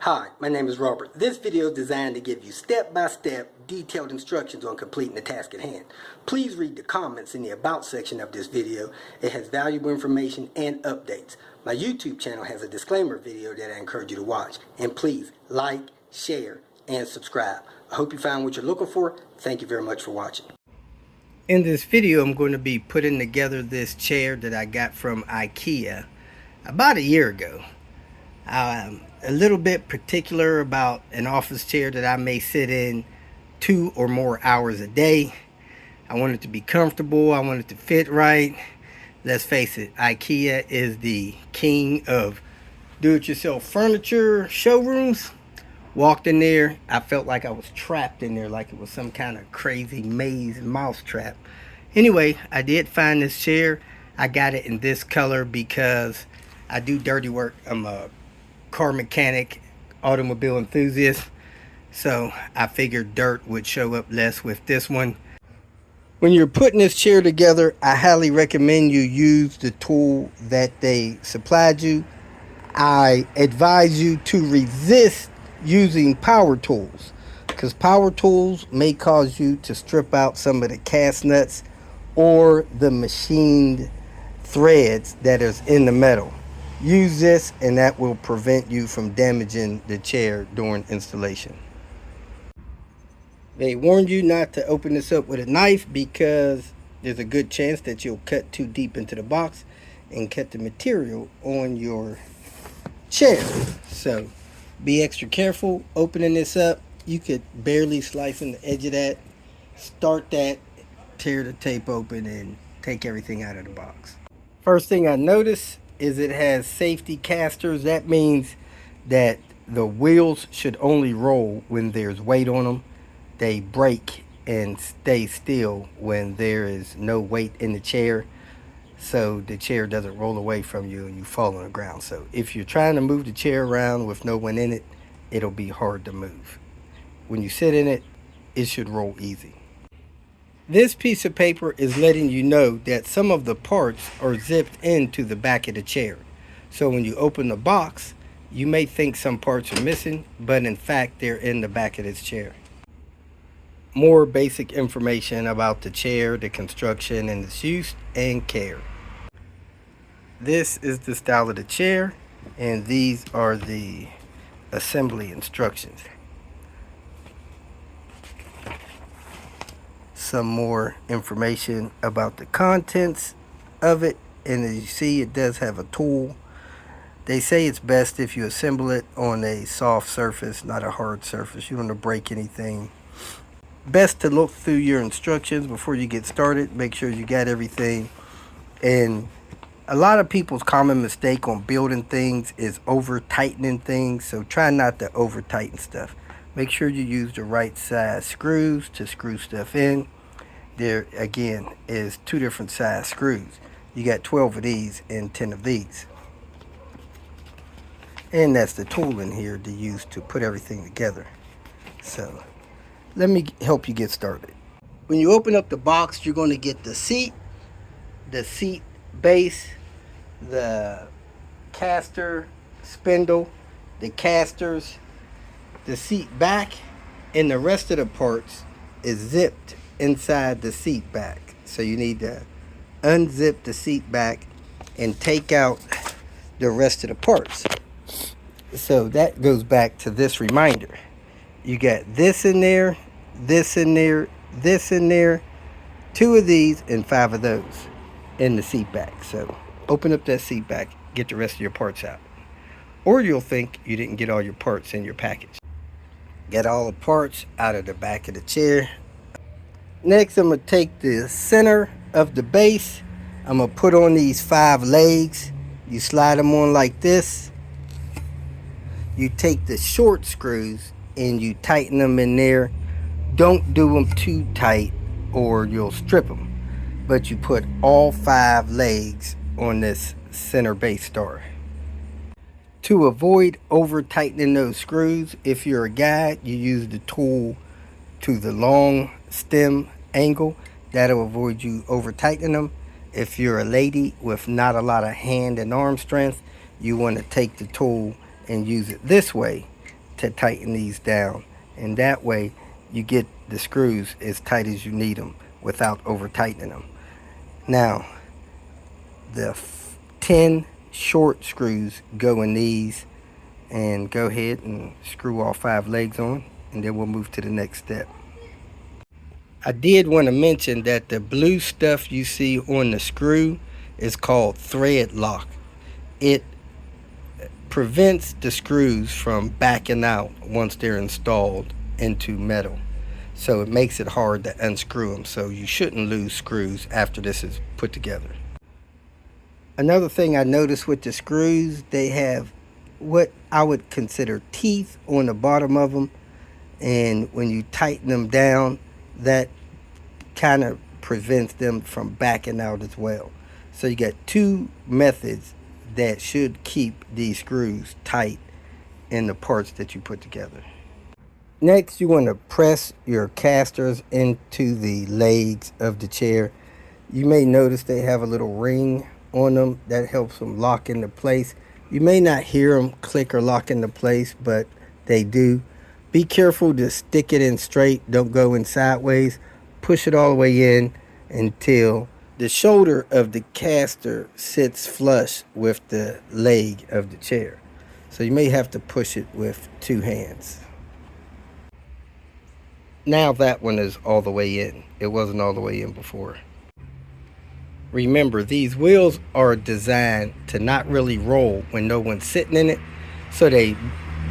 Hi, my name is Robert. This video is designed to give you step-by-step detailed instructions on completing the task at hand. Please read the comments in the About section of this video. It has valuable information and updates. My YouTube channel has a disclaimer video that I encourage you to watch. And please like, share, and subscribe. I hope you found what you're looking for. Thank you very much for watching. In this video, I'm going to be putting together this chair that I got from IKEA about a year ago. I'm a little bit particular about an office chair that I may sit in 2 or more hours a day. I want it to be comfortable. I want it to fit right. Let's face it, IKEA is the king of do-it-yourself furniture showrooms. Walked in there, I felt like I was trapped in there, like it was some kind of crazy maze mouse trap. Anyway, I did find this chair. I got it in this color because I do dirty work. I'm a car mechanic, automobile enthusiast, so I figured dirt would show up less with this one. When you're putting this chair together, I highly recommend you use the tool that they supplied you. I advise you to resist using power tools, because power tools may cause you to strip out some of the cast nuts or the machined threads that is in the metal. Use this and that will prevent you from damaging the chair during installation. They warned you not to open this up with a knife because there's a good chance that you'll cut too deep into the box and cut the material on your chair. So be extra careful opening this up. You could barely slice in the edge of that. Start that, tear the tape open, and take everything out of the box. First thing I noticed is it has safety casters. That means that the wheels should only roll when there's weight on them. They break and stay still when there is no weight in the chair, so the chair doesn't roll away from you and you fall on the ground. So if you're trying to move the chair around with no one in it, it'll be hard to move. When you sit in it, it should roll easy. This piece of paper is letting you know that some of the parts are zipped into the back of the chair. So when you open the box, you may think some parts are missing, but in fact they're in the back of this chair. More basic information about the chair, the construction, and its use and care. This is the style of the chair, and these are the assembly instructions. Some more information about the contents of it, and as you see, it does have a tool. They say it's best if you assemble it on a soft surface, not a hard surface. You don't want to break anything. Best to look through your instructions before you get started. Make sure you got everything. And a lot of people's common mistake on building things is over tightening things, so try not to over tighten stuff. Make sure you use the right size screws to screw stuff in. There again is 2 different size screws. You got 12 of these and 10 of these. And that's the tool in here to use to put everything together. So let me help you get started. When you open up the box, you're going to get the seat base, the caster spindle, the casters, the seat back, and the rest of the parts is zipped inside the seat back. So you need to unzip the seat back and take out the rest of the parts. So that goes back to this reminder. You got this in there, this in there, this in there, 2 of these and 5 of those in the seat back. So open up that seat back, get the rest of your parts out, or you'll think you didn't get all your parts in your package. Get all the parts out of the back of the chair. Next, I'm going to take the center of the base. I'm going to put on these 5 legs. You slide them on like this. You take the short screws and you tighten them in there. Don't do them too tight or you'll strip them. But you put all 5 legs on this center base star. To avoid over tightening those screws, if you're a guy, you use the tool to the long stem angle. That'll avoid you over tightening them. If you're a lady with not a lot of hand and arm strength, you want to take the tool and use it this way to tighten these down, and that way you get the screws as tight as you need them without over tightening them. Now the 10 short screws go in these, and go ahead and screw all 5 legs on, and then we'll move to the next step. I did want to mention that the blue stuff you see on the screw is called thread lock. It prevents the screws from backing out once they're installed into metal, so it makes it hard to unscrew them, so you shouldn't lose screws after this is put together. Another thing I noticed with the screws, they have what I would consider teeth on the bottom of them, and when you tighten them down, that kind of prevents them from backing out as well. So you got 2 methods that should keep these screws tight in the parts that you put together. Next, you want to press your casters into the legs of the chair. You may notice they have a little ring on them that helps them lock into place. You may not hear them click or lock into place, but they do. Be careful to stick it in straight. Don't go in sideways. Push it all the way in until the shoulder of the caster sits flush with the leg of the chair. So you may have to push it with 2 hands. Now that one is all the way in. It wasn't all the way in before. Remember, these wheels are designed to not really roll when no one's sitting in it, so they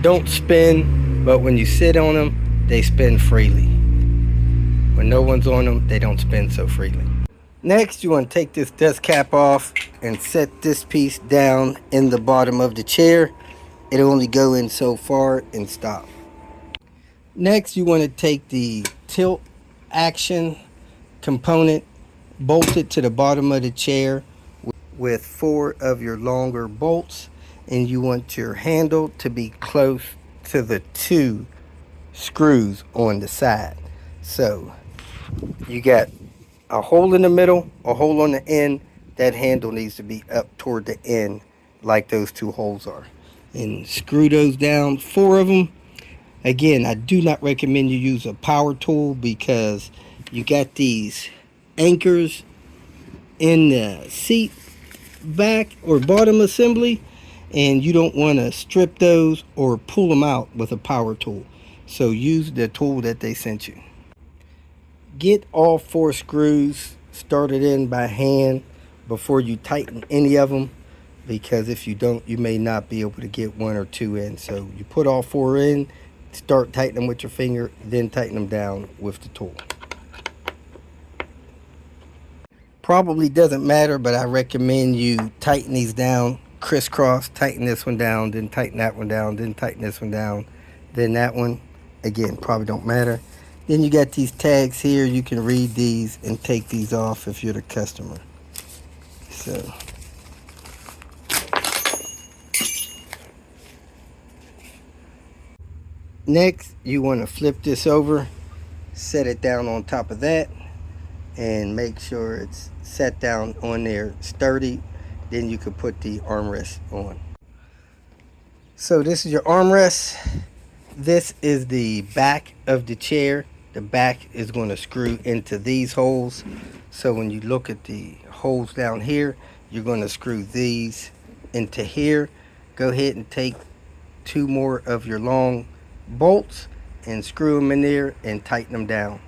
don't spin, but when you sit on them, they spin freely. When no one's on them, they don't spin so freely. Next, you want to take this dust cap off and set this piece down in the bottom of the chair. It'll only go in so far and stop. Next, you want to take the tilt action component, bolt it to the bottom of the chair with 4 of your longer bolts, and you want your handle to be close to the 2 screws on the side. So you got a hole in the middle, a hole on the end. That handle needs to be up toward the end like those 2 holes are, and screw those down, 4 of them. Again, I do not recommend you use a power tool because you got these anchors in the seat back or bottom assembly, and you don't want to strip those or pull them out with a power tool. So use the tool that they sent you. Get all 4 screws started in by hand before you tighten any of them, because if you don't, you may not be able to get 1 or 2 in. So you put all 4 in, start tightening them with your finger, then tighten them down with the tool. Probably doesn't matter, but I recommend you tighten these down crisscross. Tighten this one down, then tighten that one down, then tighten this one down, then that one. Again, probably don't matter. Then you got these tags here. You can read these and take these off if you're the customer. So next, you want to flip this over, set it down on top of that, and make sure it's set down on there sturdy. Then you can put the armrest on. So this is your armrest. This is the back of the chair. The back is going to screw into these holes. So when you look at the holes down here, you're going to screw these into here. Go ahead and take 2 more of your long bolts and screw them in there and tighten them down.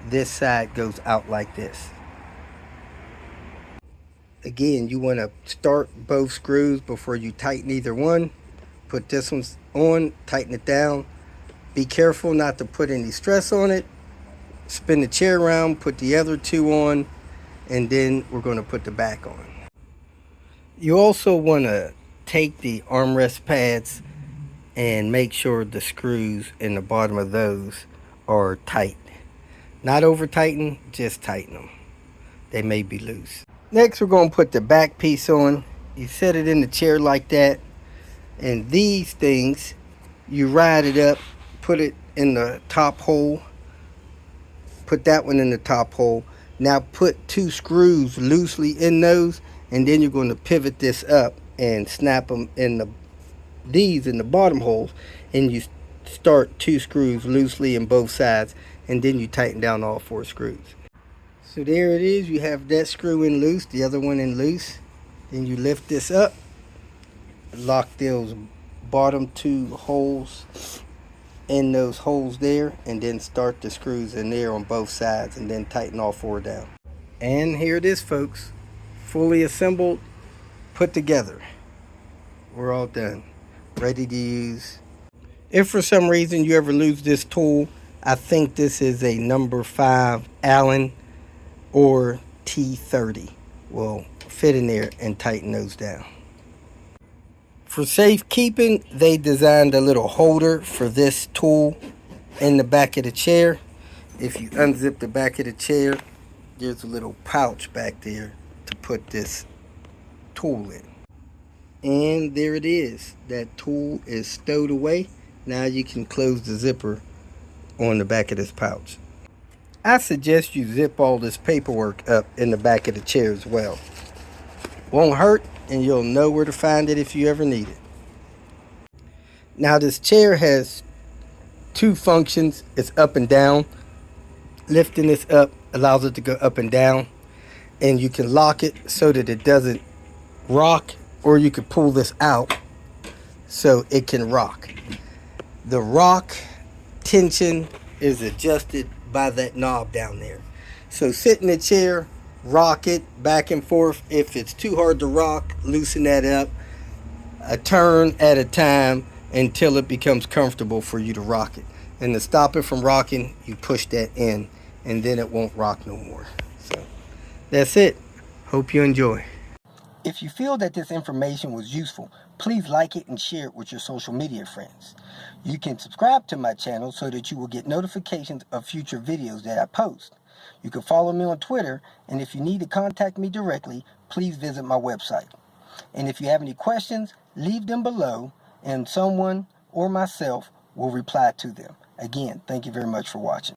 This side goes out like this. Again, you want to start both screws before you tighten either one. Put this one on, tighten it down. Be careful not to put any stress on it. Spin the chair around, put the other 2 on, and then we're going to put the back on. You also want to take the armrest pads and make sure the screws in the bottom of those are tight. Not over tighten, just tighten them. They may be loose. Next, we're going to put the back piece on. You set it in the chair like that, and these things, you ride it up, put it in the top hole, put that one in the top hole. Now put 2 screws loosely in those, and then you're going to pivot this up and snap them in the these in the bottom holes, and you start 2 screws loosely in both sides, and then you tighten down all 4 screws. So there it is. You have that screw in loose, the other one in loose. Then you lift this up, lock those bottom 2 holes in those holes there, and then start the screws in there on both sides, and then tighten all 4 down. And here it is, folks, fully assembled, put together. We're all done, ready to use. If for some reason you ever lose this tool, I think this is a number 5 Allen or T30 will fit in there and tighten those down. For safekeeping, they designed a little holder for this tool in the back of the chair. If you unzip the back of the chair, there's a little pouch back there to put this tool in. And there it is. That tool is stowed away. Now you can close the zipper on the back of this pouch. I suggest you zip all this paperwork up in the back of the chair as well. Won't hurt, and you'll know where to find it if you ever need it. Now this chair has 2 functions. It's up and down. Lifting this up allows it to go up and down, and you can lock it so that it doesn't rock, or you can pull this out so it can rock. The rock tension is adjusted by that knob down there. So sit in the chair, rock it back and forth. If it's too hard to rock, loosen that up a turn at a time until it becomes comfortable for you to rock it. And to stop it from rocking, you push that in, and then it won't rock no more. So that's it. Hope you enjoy. If you feel that this information was useful, please like it and share it with your social media friends. You can subscribe to my channel so that you will get notifications of future videos that I post. You can follow me on Twitter, and if you need to contact me directly, please visit my website. And if you have any questions, leave them below, and someone or myself will reply to them. Again, thank you very much for watching.